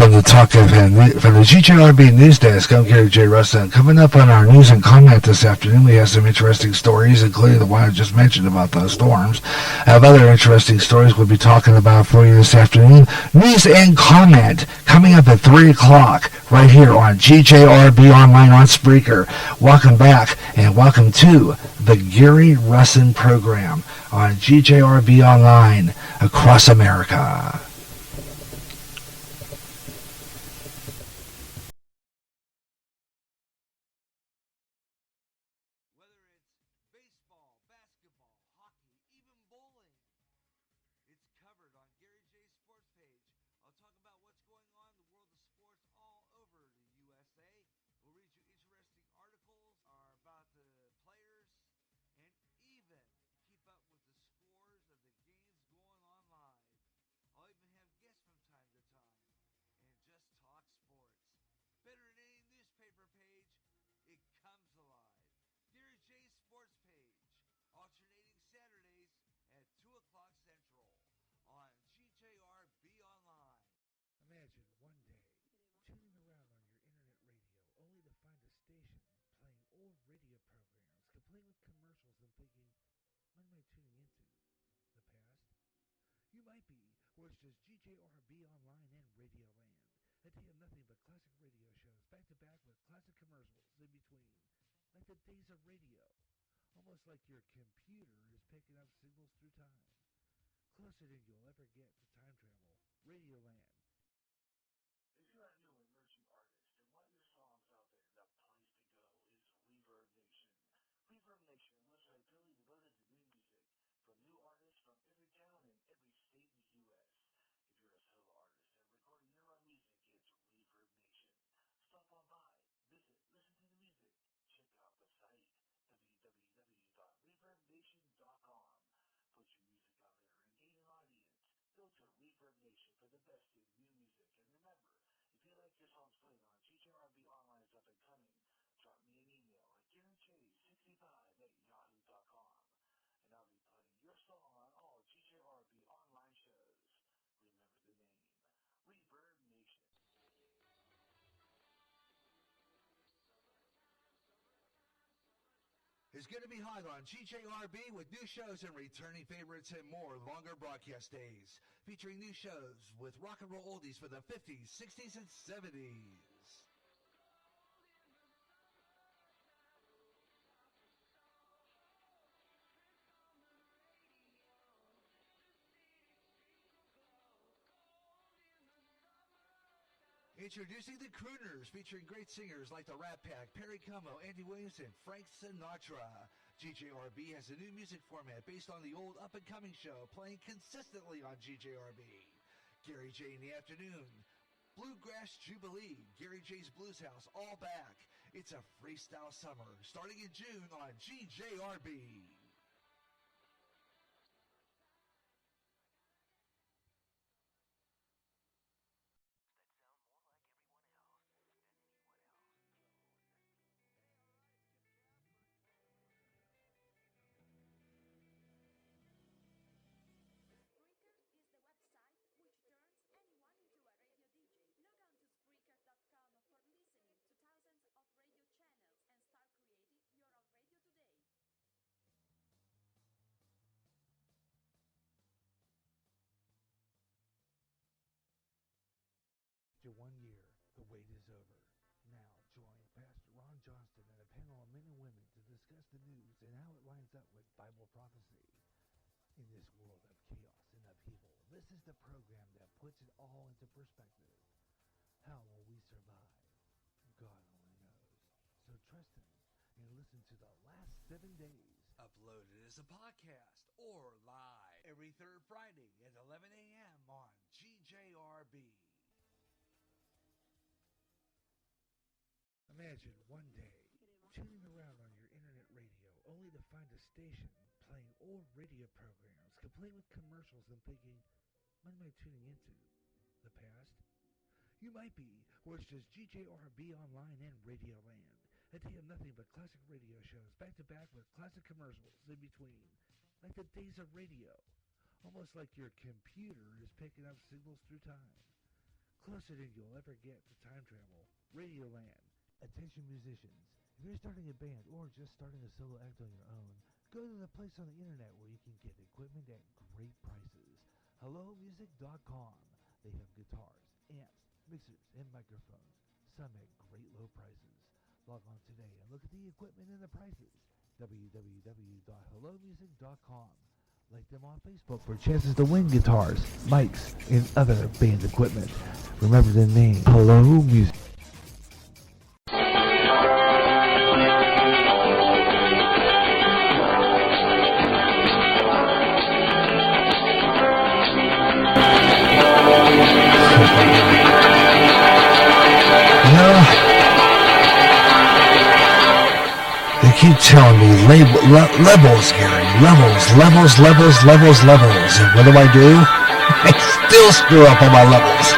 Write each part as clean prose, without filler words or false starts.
from the Talk FM, from the GJRB News Desk. I'm Gary J. Russen. Coming up on our news and comment this afternoon, we have some interesting stories, including the one I just mentioned about those storms. I have other interesting stories we'll be talking about for you this afternoon. News and comment coming up at 3 o'clock right here on GJRB Online on Spreaker. Welcome back and welcome to the Gary Russen program on GJRB Online across America. Is going to be hot on GJRB with new shows and returning favorites and more longer broadcast days, featuring new shows with rock and roll oldies for the 50s, 60s, and 70s. Introducing the Crooners, featuring great singers like the Rat Pack, Perry Como, Andy Williams, and Frank Sinatra. GJRB has a new music format based on the old up-and-coming show, playing consistently on GJRB. Gary J in the afternoon, Bluegrass Jubilee, Gary J's Blues House, all back. It's a freestyle summer, starting in June on GJRB. Uploaded as a podcast or live every third Friday at 11 a.m. on GJRB. Imagine one day tuning around on your internet radio only to find a station playing old radio programs complete with commercials and thinking, what am I tuning into? The past? You might be, or it's just GJRB Online and Radio Land. A day of nothing but classic radio shows, back-to-back with classic commercials in between. Like the days of radio. Almost like your computer is picking up signals through time. closer than you'll ever get to time travel. Radio Land. Attention musicians. If you're starting a band or just starting a solo act on your own, go to the place on the internet where you can get equipment at great prices. HelloMusic.com. They have guitars, amps, mixers, and microphones. Some at great low prices. Log on today and look at the equipment and the prices. www.hellomusic.com. Like them on Facebook for chances to win guitars, mics, and other band equipment. Remember the name, Hello Music. They keep telling me levels, Gary. Levels. And what do? I still screw up on my levels.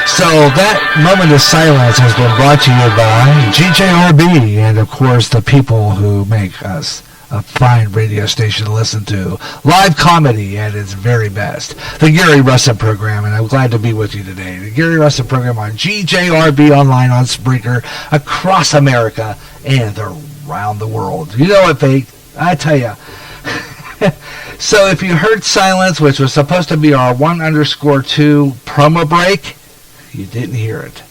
So that moment of silence has been brought to you by GJRB and, of course, the people who make us a fine radio station to listen to. Live comedy at its very best. The Gary Russen program, and I'm glad to be with you today. The Gary Russen program on GJRB online on Spreaker across America and around the world. You know what, I tell you. So if you heard silence, which was supposed to be our 1_2 promo break, you didn't hear it.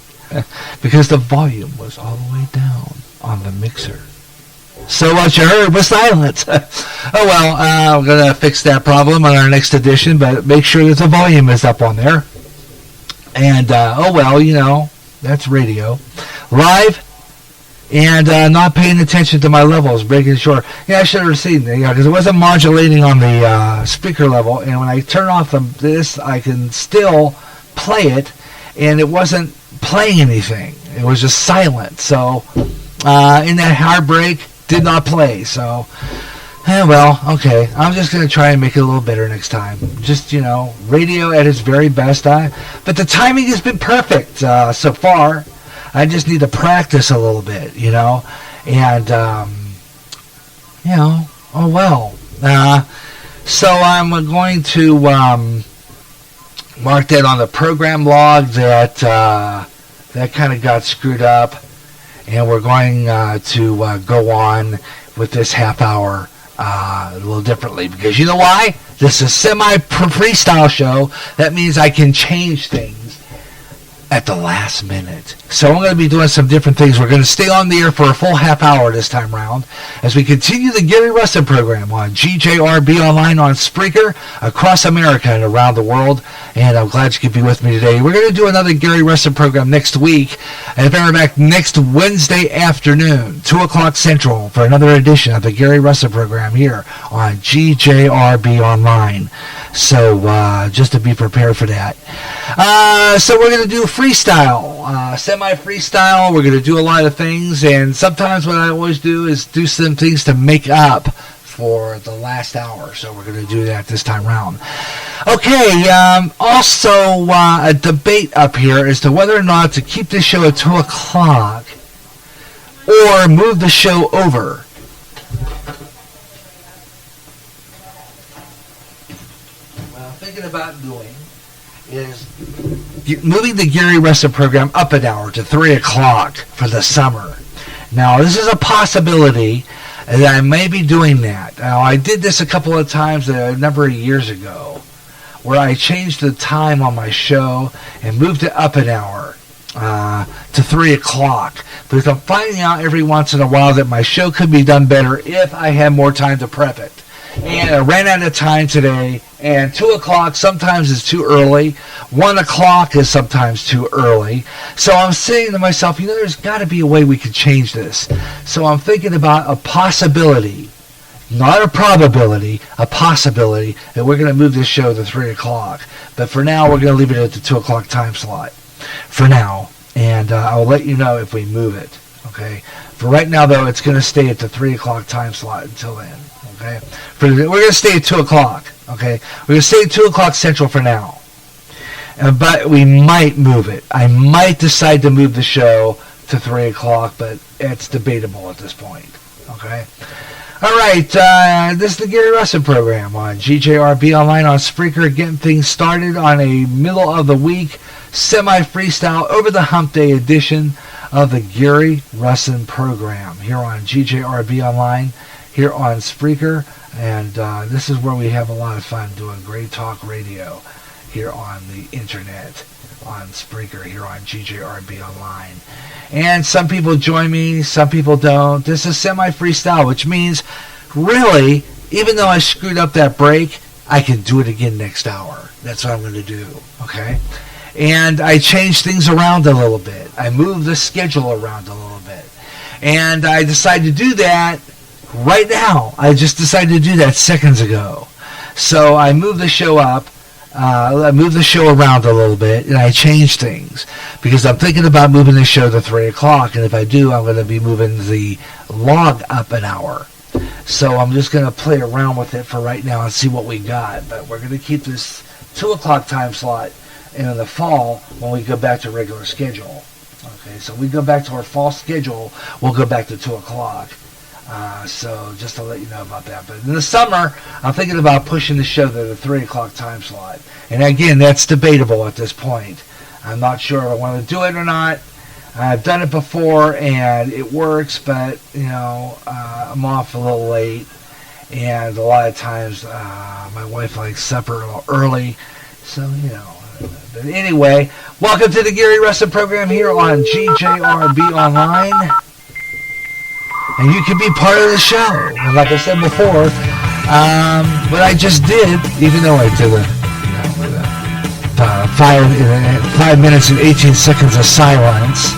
Because the volume was all the way down on the mixer. So what you heard was silence. Oh well, I'm going to fix that problem on our next edition, but make sure that the volume is up on there. And, oh well, you know, that's radio. Live, and not paying attention to my levels, breaking short. Yeah, I should have seen it, because it wasn't modulating on the speaker level, and when I turn off this, I can still play it, and it wasn't playing anything. It was just silent. So, in that hard break, did not play. So, well, okay. I'm just going to try and make it a little better next time. Just, you know, radio at its very best. But the timing has been perfect so far. I just need to practice a little bit, you know. And, you know, oh well. So I'm going to mark that on the program log that that kind of got screwed up. And we're going to go on with this half hour a little differently. Because you know why? This is a semi-freestyle show. That means I can change things at the last minute. So I'm going to be doing some different things. We're going to stay on the air for a full half hour this time around as we continue the Gary Russen program on GJRB online on Spreaker across America and around the world. And I'm glad you could be with me today. We're going to do another Gary Russen program next week. And if we're back next Wednesday afternoon, 2 o'clock Central, for another edition of the Gary Russen program here on GJRB online. So just to be prepared for that. So we're going to do freestyle, semi-freestyle. We're going to do a lot of things, and sometimes what I always do is do some things to make up for the last hour. So we're going to do that this time around. Okay, also a debate up here as to whether or not to keep this show at 2 o'clock or move the show over. What I'm thinking about doing is moving the Gary Russen program up an hour to 3 o'clock for the summer. Now, this is a possibility that I may be doing that. Now, I did this a couple of times a number of years ago, where I changed the time on my show and moved it up an hour to 3 o'clock. Because I'm finding out every once in a while that my show could be done better if I had more time to prep it. And I ran out of time today, and 2 o'clock sometimes is too early. 1 o'clock is sometimes too early. So I'm saying to myself, you know, there's got to be a way we could change this. So I'm thinking about a possibility, not a probability, a possibility that we're going to move this show to 3 o'clock. But for now, we're going to leave it at the 2 o'clock time slot. For now. And I'll let you know if we move it. Okay. For right now, though, it's going to stay at the 3 o'clock time slot until then. Okay, we're going to stay at 2 o'clock. Okay, we're going to stay at 2 o'clock Central for now. But we might move it. I might decide to move the show to 3 o'clock, but it's debatable at this point. Okay. All right, this is the Gary Russen program on GJRB Online on Spreaker, getting things started on a middle of the week semi-freestyle over the hump day edition of the Gary Russen program here on GJRB Online, here on Spreaker, and this is where we have a lot of fun doing great talk radio here on the internet, on Spreaker, here on GJRB Online. And some people join me, some people don't. This is semi-freestyle, which means, really, even though I screwed up that break, I can do it again next hour. That's what I'm going to do, okay? And I changed things around a little bit. I moved the schedule around a little bit. And I decided to do that right now. I just decided to do that seconds ago. So I moved the show up. I moved the show around a little bit, and I changed things because I'm thinking about moving the show to 3 o'clock, and if I do, I'm going to be moving the log up an hour. So I'm just going to play around with it for right now and see what we got. But we're going to keep this 2 o'clock time slot, and in the fall, when we go back to regular schedule. Okay, so we go back to our fall schedule, we'll go back to 2 o'clock. So just to let you know about that. But in the summer, I'm thinking about pushing the show to the 3 o'clock time slot. And again, that's debatable at this point. I'm not sure if I want to do it or not. I've done it before, and it works, but, you know, I'm off a little late. And a lot of times, my wife likes supper a little early. So, you know. But anyway, welcome to the Gary Russen program here on GJRB Online. And you can be part of the show. And like I said before, what I just did, even though I did a 5 minutes and 18 seconds of silence,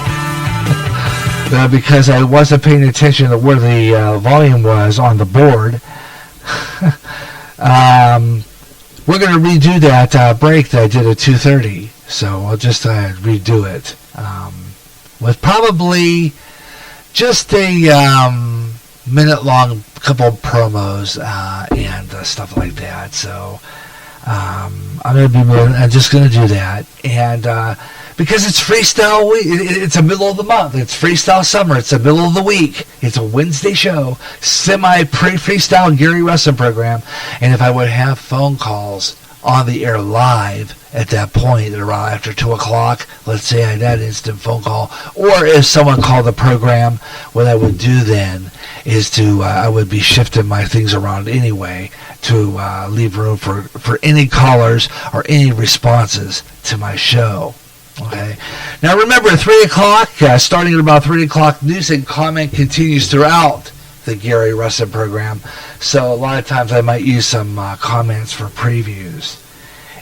because I wasn't paying attention to where the volume was on the board, we're going to redo that break that I did at 2:30. So I'll just redo it with probably just a minute-long couple of promos and stuff like that. So I'm just going to do that. And because it's freestyle week, it's the middle of the month. It's freestyle summer. It's the middle of the week. It's a Wednesday show, semi-pre-freestyle Gary Russen program. And if I would have phone calls on the air live at that point, at around after 2 o'clock, let's say I had that instant phone call, or if someone called the program, what I would do then is I would be shifting my things around anyway to leave room for any callers or any responses to my show. Okay. Now remember, 3 o'clock, starting at about 3 o'clock, news and comment continues throughout the Gary Russen program. So a lot of times I might use some comments for previews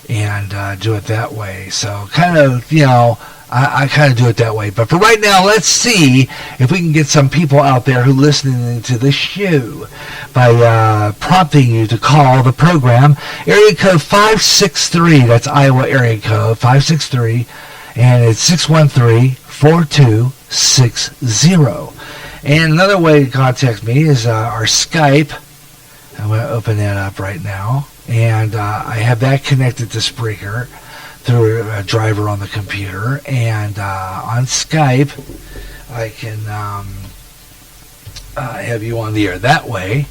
and do it that way. So kind of, you know, I kind of do it that way. But for right now, let's see if we can get some people out there who are listening to this show by prompting you to call the program. Area code 563, that's Iowa area code, 563, and it's 613-4260. And another way to contact me is our Skype. I'm going to open that up right now. And I have that connected to Spreaker through a driver on the computer. And on Skype, I can have you on the air that way.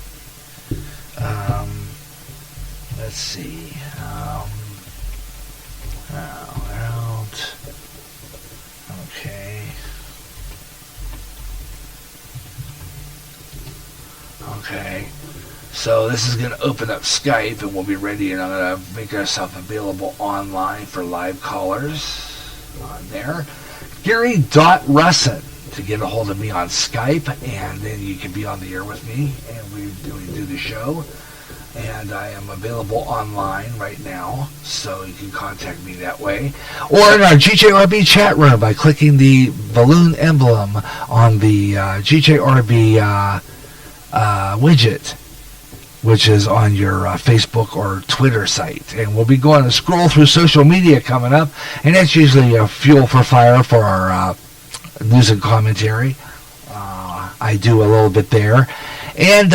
Let's see. Okay. Okay. So this is going to open up Skype, and we'll be ready, and I'm going to make ourselves available online for live callers on there. Gary.Russen to get a hold of me on Skype, and then you can be on the air with me, and we do the show. And I am available online right now, so you can contact me that way. Or in our GJRB chat room by clicking the balloon emblem on the GJRB widget, which is on your Facebook or Twitter site. And we'll be going to scroll through social media coming up, and that's usually a fuel for fire for our news and commentary. I do a little bit there. And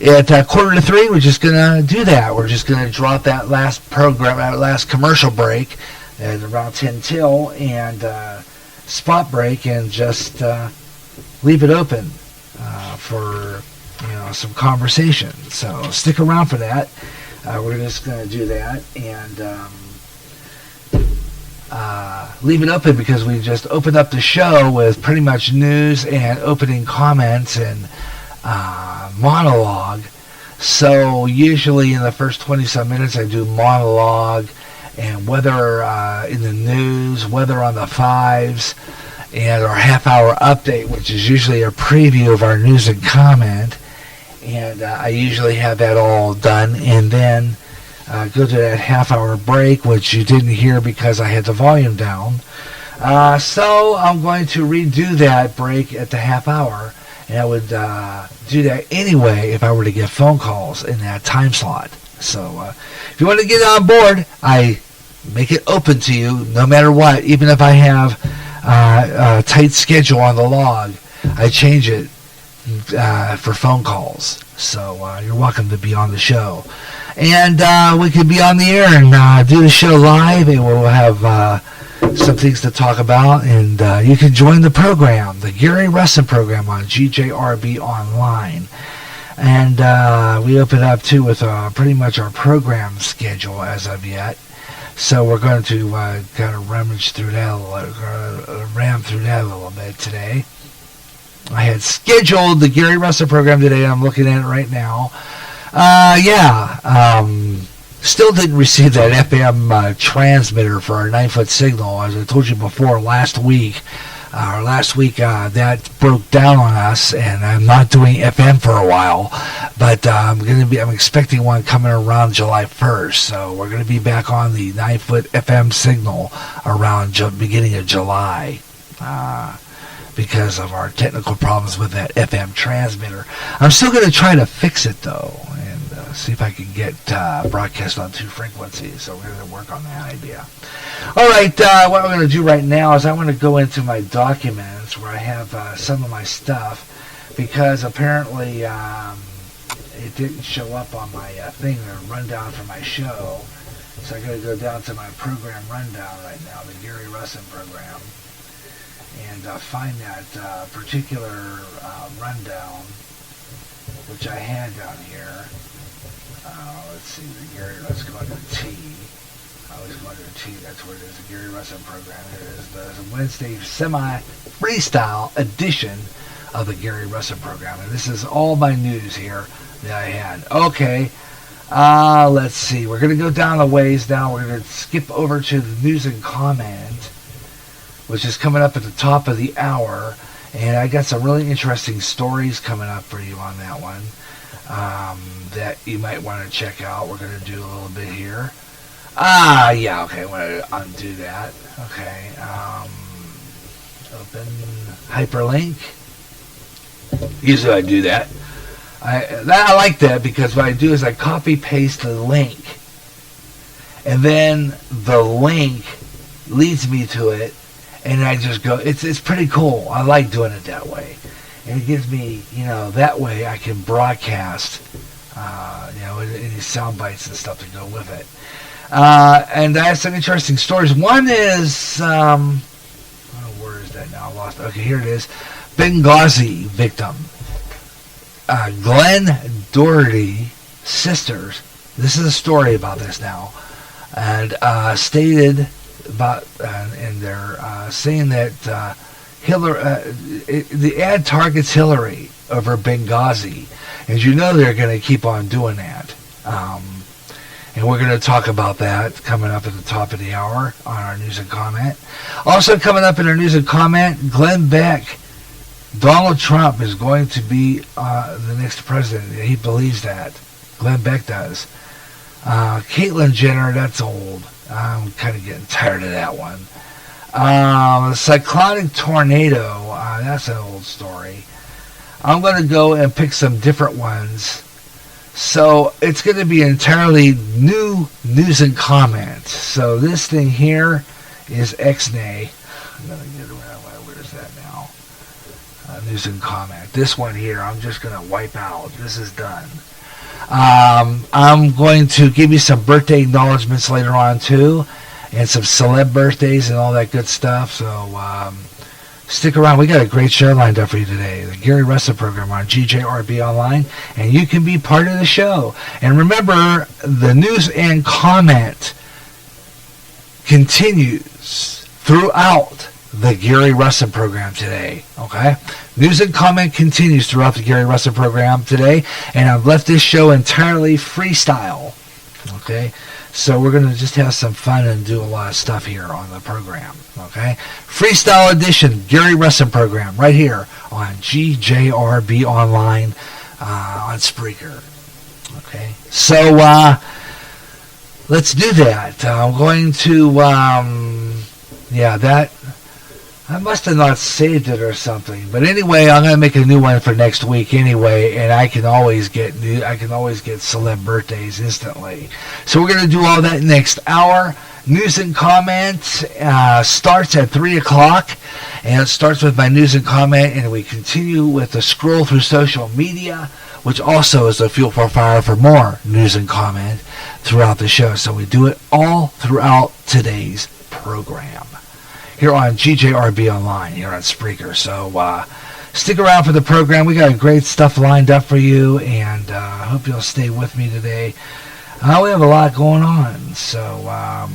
at 2:45, we're just going to do that. We're just going to drop that last program, that last commercial break at around 10 till, and spot break, and just leave it open for some conversation. So stick around for that. We're just going to do that and leave it open because we just opened up the show with pretty much news and opening comments and monologue. So usually in the first 20-some minutes I do monologue and weather in the news, weather on the fives, and our half-hour update, which is usually a preview of our news and comment. And I usually have that all done, and then go to that half-hour break, which you didn't hear because I had the volume down. So I'm going to redo that break at the half hour, and I would do that anyway if I were to get phone calls in that time slot. So if you want to get on board, I make it open to you no matter what. Even if I have a tight schedule on the log, I change it for phone calls. So you're welcome to be on the show. And we can be on the air and do the show live, and we'll have some things to talk about. And you can join the program, the Gary Russen program on GJRB Online. And we open up, too, with pretty much our program schedule as of yet. So we're going to kind of rummage through that, ram through that a little bit today. I had scheduled the Gary Russen program today. I'm looking at it right now. Still didn't receive that FM transmitter for our 9-foot signal. As I told you before, last week that broke down on us, and I'm not doing FM for a while. But I'm expecting one coming around July 1st. So we're going to be back on the 9-foot FM signal around beginning of July. Because of our technical problems with that FM transmitter. I'm still going to try to fix it, though, and see if I can get broadcast on 2 frequencies. So we're going to work on that idea. All right, what I'm going to do right now is I want to go into my documents where I have some of my stuff, because apparently it didn't show up on my thing, or rundown for my show. So I'm going to go down to my program rundown right now, the Gary Russen program, and find that particular rundown, which I had down here. Let's see, let's go under T. I always go under T, that's where it is, the Gary Russen program. It is the Wednesday semi-freestyle edition of the Gary Russen program. And this is all my news here that I had. Okay, let's see. We're going to go down the ways now. We're going to skip over to the news and comment, which is coming up at the top of the hour. And I got some really interesting stories coming up for you on that one that you might want to check out. We're going to do a little bit here. Yeah, okay, I'm going to undo that. Okay, open hyperlink. Usually I do that. I like that because what I do is I copy paste the link, and then the link leads me to it, and I just go. It's pretty cool. I like doing it that way, and it gives me, that way I can broadcast, any sound bites and stuff to go with it. And I have some interesting stories. One is, where is that now? I lost. Okay, here it is. Benghazi victim. Glenn Doherty sisters. This is a story about this now, and stated about, and they're saying that Hillary, the ad targets Hillary over Benghazi. As you know, they're going to keep on doing that. And we're going to talk about that coming up at the top of the hour on our news and comment. Also coming up in our news and comment, Glenn Beck. Donald Trump is going to be the next president. He believes that. Glenn Beck does. Caitlyn Jenner, that's old. I'm kind of getting tired of that one. The cyclonic tornado, that's an old story. I'm going to go and pick some different ones. So it's going to be entirely new news and comments. So this thing here is Xnay. I'm going to get around. Where's that now? News and comment. This one here, I'm just going to wipe out. This is done. I'm going to give you some birthday acknowledgments later on too, and some celeb birthdays and all that good stuff. So Stick around. We got a great show lined up for you today. The Gary Russen program on GJRB Online, and you can be part of the show. And remember, the news and comment continues throughout the Gary Russen program today. Okay? News and comment continues throughout the Gary Russen program today, and I've left this show entirely freestyle. Okay? So we're going to just have some fun and do a lot of stuff here on the program. Okay? Freestyle edition, Gary Russen program, right here on GJRB Online on Spreaker. Okay? So let's do that. I'm going to, that... I must have not saved it or something. But anyway, I'm going to make a new one for next week anyway, and I can always get celeb birthdays instantly. So we're going to do all that next hour. News and comment starts at 3 o'clock, and it starts with my news and comment, and we continue with the scroll through social media, which also is a fuel for fire for more news and comment throughout the show. So we do it all throughout today's program here on GJRB Online, here on Spreaker. So stick around for the program. We got great stuff lined up for you, and I hope you'll stay with me today. We have a lot going on, so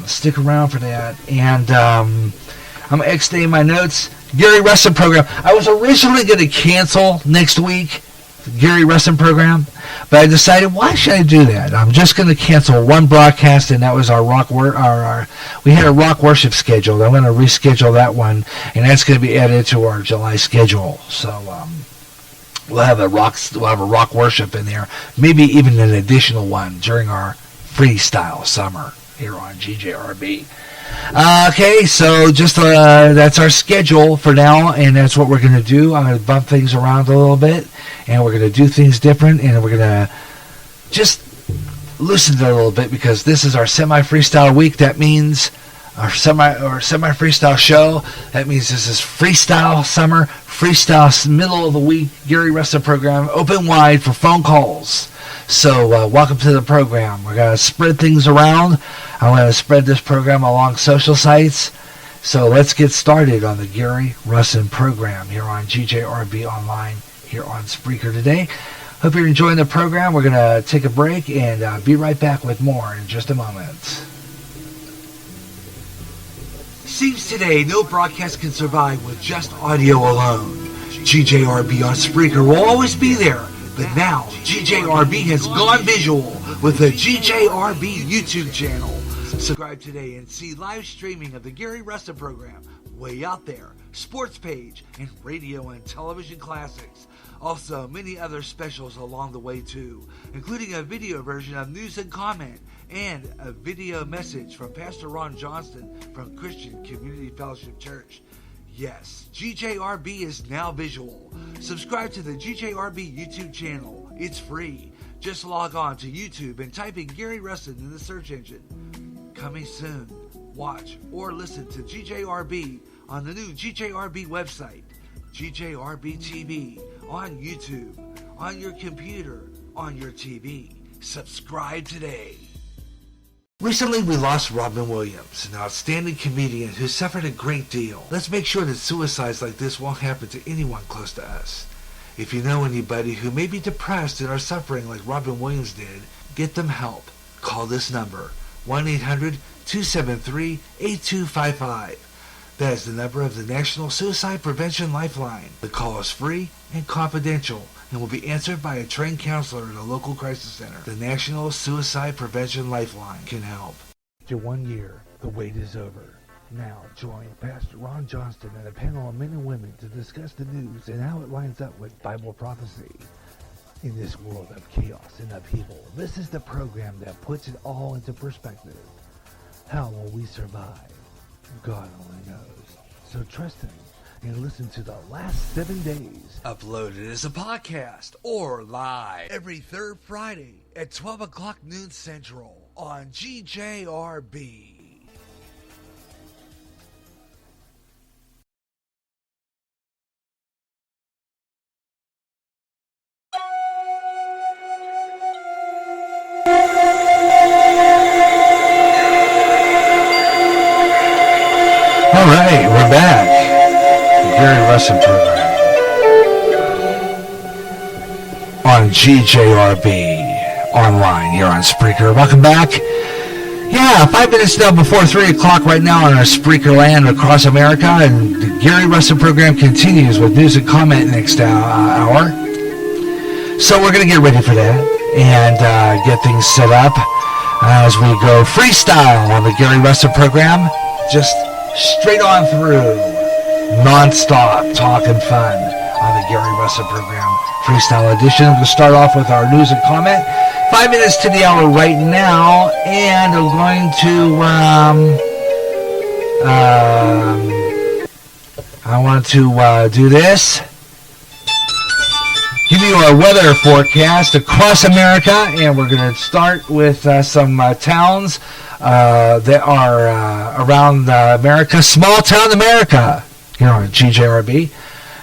stick around for that. And I'm exiting my notes. Gary Russen program. I was originally going to cancel next week, the Gary Russen program, but I decided, why should I do that? I'm just going to cancel one broadcast, and that was we had a rock worship scheduled. I'm going to reschedule that one, and that's going to be added to our July schedule. So we'll have a rock worship in there, maybe even an additional one during our freestyle summer here on GJRB. Okay, so just that's our schedule for now, and that's what we're going to do. I'm going to bump things around a little bit, and we're going to do things different, and we're going to just loosen it a little bit, because this is our semi-freestyle week. That means our semi-freestyle show. That means this is freestyle summer, freestyle middle of the week, Gary Russen program, open wide for phone calls. So welcome to the program. We're going to spread things around. I'm going to spread this program along social sites. So let's get started on the Gary Russen program here on GJRB Online, here on Spreaker today. Hope you're enjoying the program. We're going to take a break and be right back with more in just a moment. Seems today no broadcast can survive with just audio alone. GJRB on Spreaker will always be there. But now, GJRB has gone visual with the GJRB YouTube channel. Subscribe today and see live streaming of the Gary Russen program, Way Out There, Sports Page, and Radio and Television Classics. Also, many other specials along the way too, including a video version of News and Comment and a video message from Pastor Ron Johnston from Christian Community Fellowship Church. Yes, GJRB is now visual. Subscribe to the GJRB YouTube channel. It's free. Just log on to YouTube and type in Gary Russen in the search engine. Coming soon. Watch or listen to GJRB on the new GJRB website, GJRB TV, on YouTube, on your computer, on your TV. Subscribe today. Recently, we lost Robin Williams, an outstanding comedian who suffered a great deal. Let's make sure that suicides like this won't happen to anyone close to us. If you know anybody who may be depressed and are suffering like Robin Williams did, get them help. Call this number, 1-800-273-8255. That is the number of the National Suicide Prevention Lifeline. The call is free and confidential and will be answered by a trained counselor at a local crisis center. The National Suicide Prevention Lifeline can help. After 1 year, the wait is over. Now join Pastor Ron Johnston and a panel of men and women to discuss the news and how it lines up with Bible prophecy. In this world of chaos and upheaval, this is the program that puts it all into perspective. How will we survive? God only knows. So trust Him and listen to the last 7 days. Uploaded as a podcast or live every third Friday at 12 o'clock noon Central on GJRB. All right, we're back. Gary Russen program on GJRB online here on Spreaker. Welcome back. Yeah, 5 minutes now before 3 o'clock right now on our Spreaker land across America, and the Gary Russen program continues with news and comment next hour. So we're going to get ready for that and get things set up as we go freestyle on the Gary Russen program. Just straight on through, non-stop talk and fun on the Gary Russen program. Freestyle edition. We'll start off with our news and comment. 5 minutes to the hour right now, and I'm going to I want to do this. Give you our weather forecast across America, and we're going to start with some towns that are around America, small town America, here on GJRB.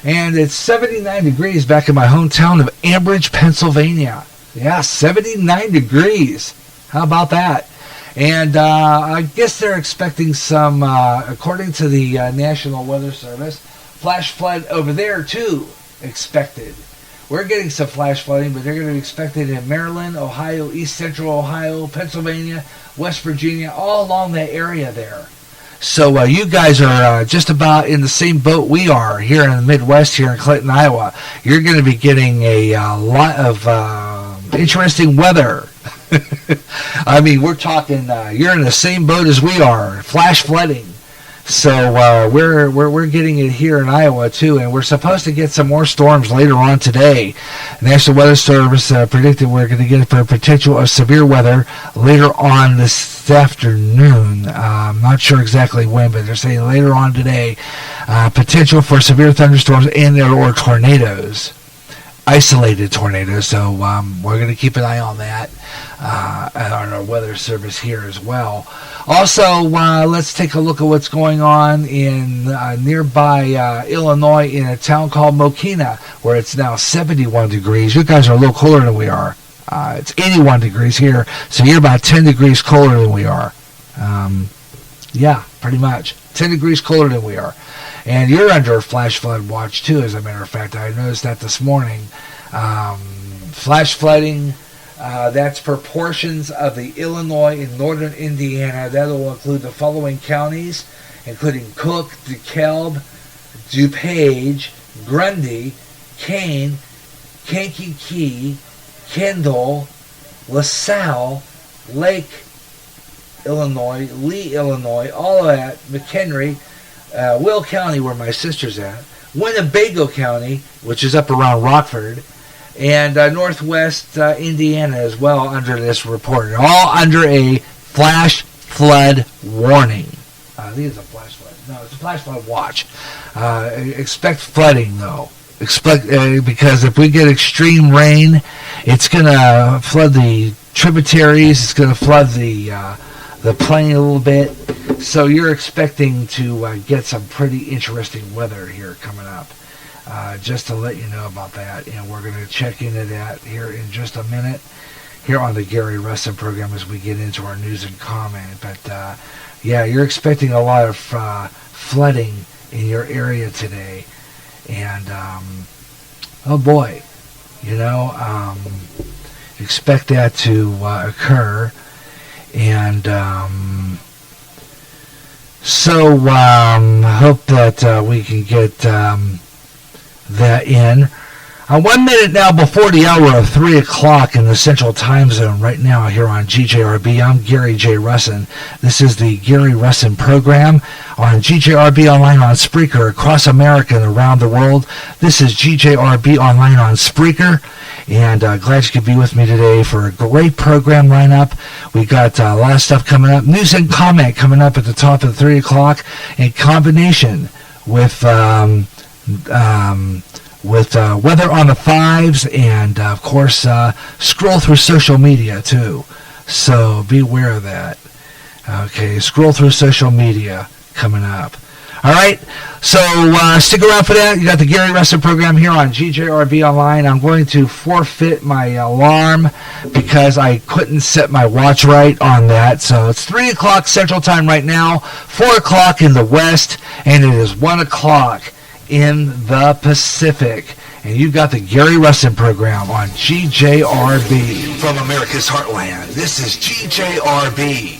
And it's 79 degrees back in my hometown of Ambridge, Pennsylvania. Yeah, 79 degrees. How about that? And I guess they're expecting some, according to the National Weather Service, flash flood over there too expected. We're getting some flash flooding, but they're going to be expected in Maryland, Ohio, East Central Ohio, Pennsylvania, West Virginia, all along that area there. So you guys are just about in the same boat we are here in the Midwest, here in Clinton, Iowa. You're going to be getting a lot of interesting weather. I mean, we're talking, you're in the same boat as we are, flash flooding. So we're getting it here in Iowa too, and we're supposed to get some more storms later on today. The National Weather Service predicted we're going to get a potential of severe weather later on this afternoon. I'm not sure exactly when, but they're saying later on today, potential for severe thunderstorms and or tornadoes. Isolated tornadoes, so we're going to keep an eye on that on our weather service here as well. Also, let's take a look at what's going on in nearby Illinois in a town called Mokina, where it's now 71 degrees. You guys are a little colder than we are. It's 81 degrees here, so you're about 10 degrees colder than we are. Yeah, pretty much. 10 degrees colder than we are. And you're under a flash flood watch, too, as a matter of fact. I noticed that this morning. Flash flooding, that's for portions of the Illinois and northern Indiana. That will include the following counties, including Cook, DeKalb, DuPage, Grundy, Kane, Kankakee, Kendall, LaSalle, Lake, Illinois, Lee, Illinois, all of that, McHenry, Will County, where my sister's at, Winnebago County, which is up around Rockford, and northwest Indiana as well under this report. All under a flash flood warning. I think it's a flash flood. No, it's a flash flood watch. Expect flooding, though. Expect because if we get extreme rain, it's going to flood the tributaries. It's going to flood the plain a little bit. So you're expecting to get some pretty interesting weather here coming up. Just to let you know about that, and we're going to check into that here in just a minute here on the Gary Russen program as we get into our news and comment. But yeah, you're expecting a lot of flooding in your area today, and oh boy, you know, expect that to occur. And so hope that we can get that in. 1 minute now before the hour of 3 o'clock in the Central Time Zone right now here on GJRB. I'm Gary J. Russen. This is the Gary Russen program on GJRB Online on Spreaker across America and around the world. This is GJRB Online on Spreaker, and glad you could be with me today for a great program lineup. We got a lot of stuff coming up. News and comment coming up at the top of 3 o'clock in combination with weather on the fives, and of course scroll through social media too, so be aware of that. Okay, scroll through social media coming up. All right, so stick around for that. You got the Gary Russen program here on GJRB Online. I'm going to forfeit my alarm because I couldn't set my watch right on that. So it's 3 o'clock Central Time right now, 4 o'clock in the West, and it is 1 o'clock in the Pacific. And you've got the Gary Russen program on GJRB. From America's Heartland, this is GJRB.